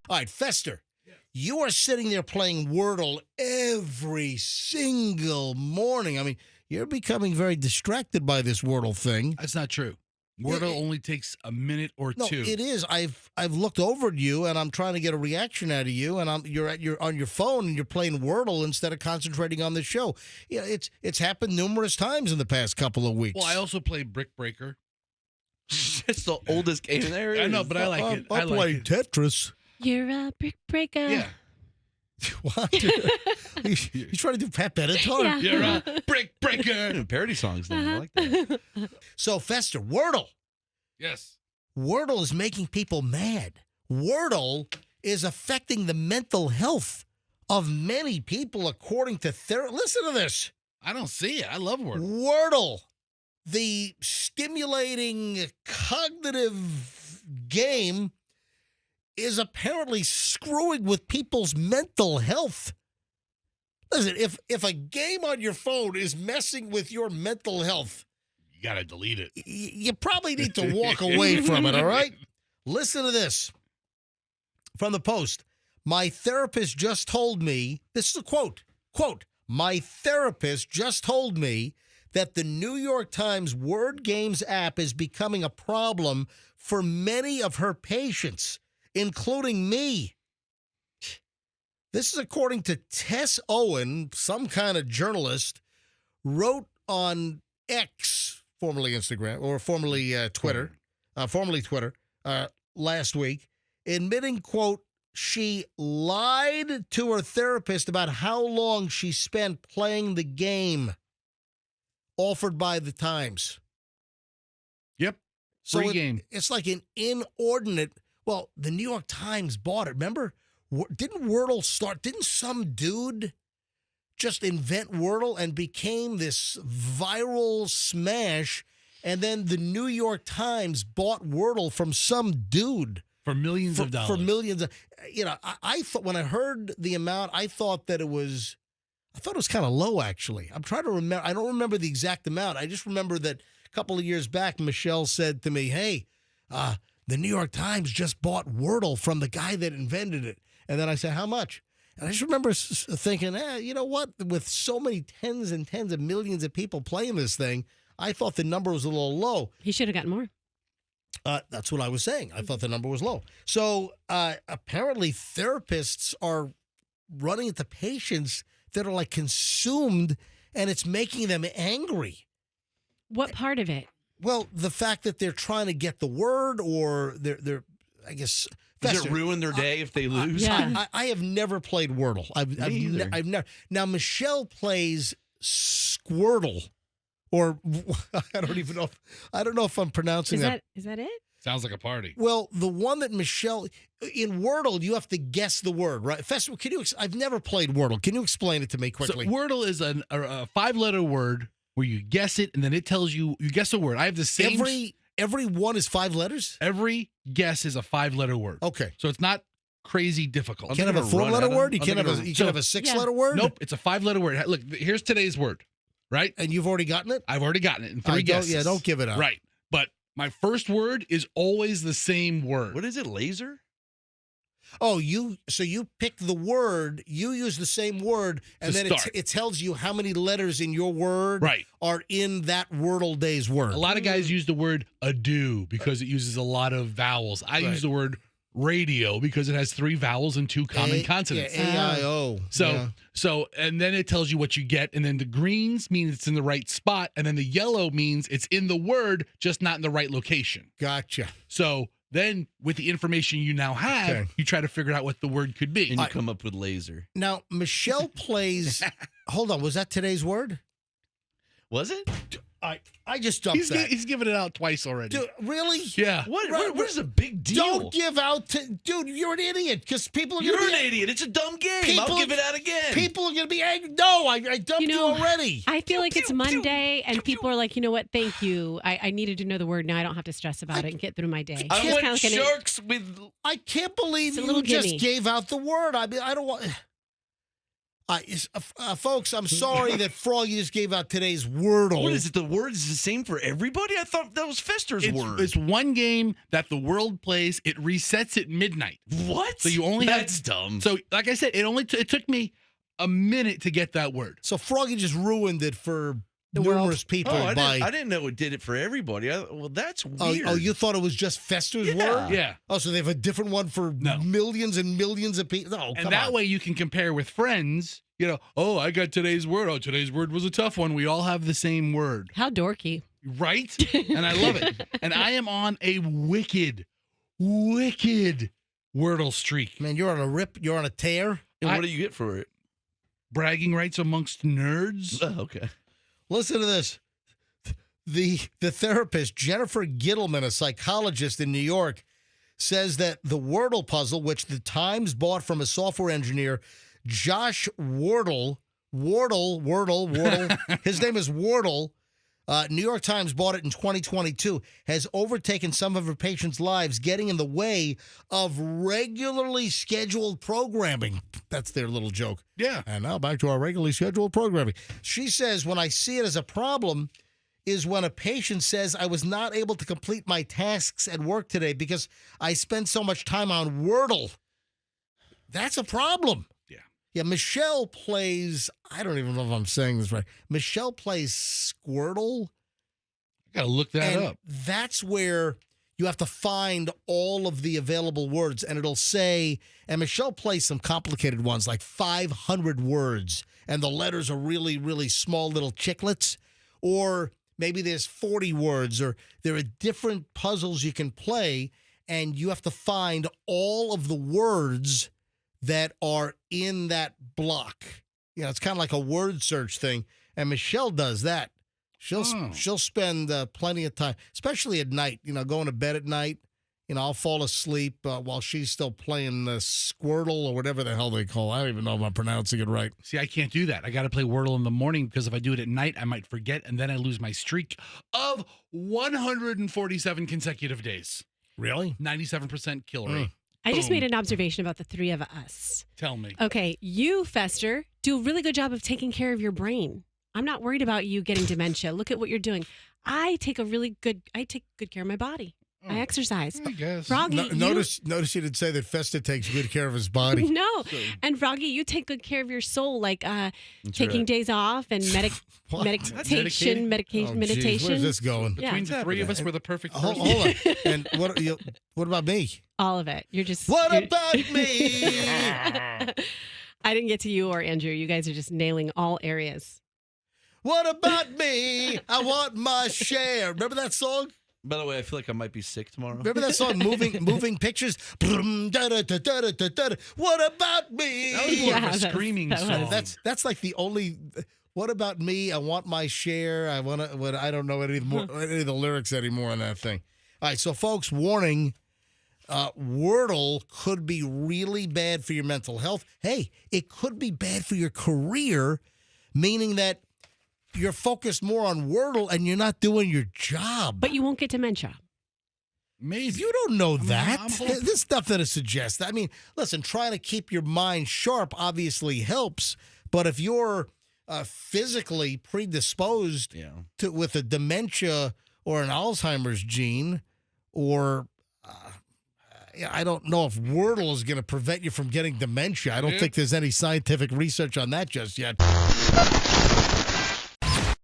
All right, Fester. You are sitting there playing Wordle every single morning. I mean, you're becoming very distracted by this Wordle thing. That's not true. Wordle only takes a minute or two. No, it is. I've looked over at you, and I'm trying to get a reaction out of you, and you're on your phone, and you're playing Wordle instead of concentrating on the show. Yeah, it's happened numerous times in the past couple of weeks. Well, I also play Brick Breaker. It's the oldest game there is. I know, but I like it. I like Tetris. You're a brick breaker. Yeah. What? He's trying to do Pat Benatar? Yeah. You're a Brick Breaker. Parody songs now. I like that. So, Fester, Wordle. Yes. Wordle is making people mad. Wordle is affecting the mental health of many people, according to Listen to this. I don't see it. I love Wordle. Wordle, the stimulating cognitive game, is apparently screwing with people's mental health. Listen, if a game on your phone is messing with your mental health, You got to delete it. you probably need to walk away from it, all right? Listen to this. From the Post. My therapist just told me, this is a quote, my therapist just told me that the New York Times Word Games app is becoming a problem for many of her patients, including me. This is according to Tess Owen, some kind of journalist, wrote on X, formerly Instagram, or formerly Twitter, last week, admitting, quote, she lied to her therapist about how long she spent playing the game offered by the Times. Yep. So Free game. It's like an inordinate. Well, the New York Times bought it. Remember, didn't Wordle start? Didn't some dude just invent Wordle and became this viral smash? And then the New York Times bought Wordle from some dude For millions of dollars. For millions of, I thought when I heard the amount, I thought it was kind of low, actually. I'm trying to remember. I don't remember the exact amount. I just remember that a couple of years back, Michelle said to me, hey, the New York Times just bought Wordle from the guy that invented it. And then I said, how much? And I just remember thinking, you know what? With so many tens and tens of millions of people playing this thing, I thought the number was a little low. He should have gotten more. That's what I was saying. I thought the number was low. So apparently therapists are running into patients that are like consumed, and it's making them angry. What part of it? Well, the fact that they're trying to get the word, or they're I guess. Does it ruin their day if they lose? Yeah. I have never played Wordle. I've never. Now Michelle plays Squirtle, or I don't even know. I don't know if I'm pronouncing that. Is that it? Sounds like a party. Well, the one that Michelle in Wordle, you have to guess the word, right? Festival, can you? I've never played Wordle. Can you explain it to me quickly? So Wordle is a 5-letter word where you guess it, and then it tells you guess a word. I have the same. Every one is 5 letters? Every guess is a 5-letter word. Okay. So it's not crazy difficult. You can't have a 4-letter word? You can't have a 6-letter word? Nope, it's a 5-letter word. Look, here's today's word, right? And you've already gotten it? I've already gotten it in 3 guesses. Yeah, don't give it up. Right. But my first word is always the same word. What is it, laser? Oh, so you pick the word, you use the same word, and then it tells you how many letters in your word are in that Wordle day's word. A lot of guys use the word ado because it uses a lot of vowels. I use the word radio because it has 3 vowels and 2 common consonants. Yeah, A-I-O. So, and then it tells you what you get, and then the greens mean it's in the right spot, and then the yellow means it's in the word, just not in the right location. Gotcha. So then, with the information you now have, you try to figure out what the word could be. And you come up with laser. Now, Michelle plays... Hold on, was that today's word? Was it? I just jumped that. He's given it out twice already. Dude, really? Yeah. What is a big deal? Don't give out to... Dude, you're an idiot, because people are going to You're an idiot. It's a dumb game. I'll give it out again. People are going to be angry. No, I dumped you already. I feel like it's Monday, and people are like, you know what? Thank you. I needed to know the word. Now I don't have to stress about it and get through my day. I went sharks with... I can't believe you just gave out the word. I mean, I don't want... Folks, I'm sorry that Froggy just gave out today's Wordle. What is it? The word is the same for everybody? I thought that was Fester's word. It's one game that the world plays. It resets at midnight. What? So you only That's dumb. So, like I said, it took me a minute to get that word. So Froggy just ruined it for The numerous world. people. I didn't know it did it for everybody. Well, that's weird. Oh, you thought it was just Fester's word? Yeah. Oh, so they have a different one for No. millions and millions of people? No, And come that on. way you can compare with friends. You know, oh, I got today's word. Oh, today's word was a tough one. We all have the same word. How dorky. Right? And I love it. And I am on a wicked Wordle streak. Man, you're on a rip. You're on a tear. And what do you get for it? Bragging rights amongst nerds. Oh, okay. Listen to this. The therapist, Jennifer Gittleman, a psychologist in New York, says that the Wordle puzzle, which the Times bought from a software engineer, Josh Wordle, his name is Wordle, New York Times bought it in 2022, has overtaken some of her patients' lives, getting in the way of regularly scheduled programming. That's their little joke. Yeah. And now back to our regularly scheduled programming. She says, when I see it as a problem is when a patient says, I was not able to complete my tasks at work today because I spent so much time on Wordle. That's a problem. Yeah. Yeah, Michelle plays, I don't even know if I'm saying this right. Michelle plays Squirtle. Got to look that and up. that's where you have to find all of the available words, and it'll say, and Michelle plays some complicated ones, like 500 words, and the letters are really, really small little chiclets, or maybe there's 40 words, or there are different puzzles you can play, and you have to find all of the words that are in that block. You know, it's kind of like a word search thing, and Michelle does that. She'll spend plenty of time, especially at night, you know, going to bed at night. You know, I'll fall asleep while she's still playing the Squirtle or whatever the hell they call it. I don't even know if I'm pronouncing it right. See, I can't do that. I got to play Wordle in the morning because if I do it at night, I might forget, and then I lose my streak of 147 consecutive days. Really? 97% kill rate. I just Boom. made an observation about the three of us. Tell me. Okay, you, Fester, do a really good job of taking care of your brain. I'm not worried about you getting dementia. Look at what you're doing. I take good care of my body. I exercise. I guess. Froggy, Notice you didn't say that Festa takes good care of his body. No. And Froggy, you take good care of your soul, like taking days off and What? meditation. Geez, where's this going? Yeah. Between the three of us, we're the perfect Hold person. on. And what about me? All of it. You're just. What about me? I didn't get to you or Andrew. You guys are just nailing all areas. What about me? I want my share. Remember that song? By the way, I feel like I might be sick tomorrow. Remember that song, Moving Pictures? What about me? That was more of Yeah, a screaming that was. song. That's like the only. What about me? I want my share. I want to. I don't know any of the lyrics anymore on that thing. All right, so folks, warning: Wordle could be really bad for your mental health. Hey, it could be bad for your career, meaning that you're focused more on Wordle and you're not doing your job. But you won't get dementia. Maybe. You don't know that. I'm hoping. There's nothing to suggest. I mean, listen, trying to keep your mind sharp obviously helps, but if you're physically predisposed to with a dementia or an Alzheimer's gene, or I don't know if Wordle is going to prevent you from getting dementia. I don't think there's any scientific research on that just yet.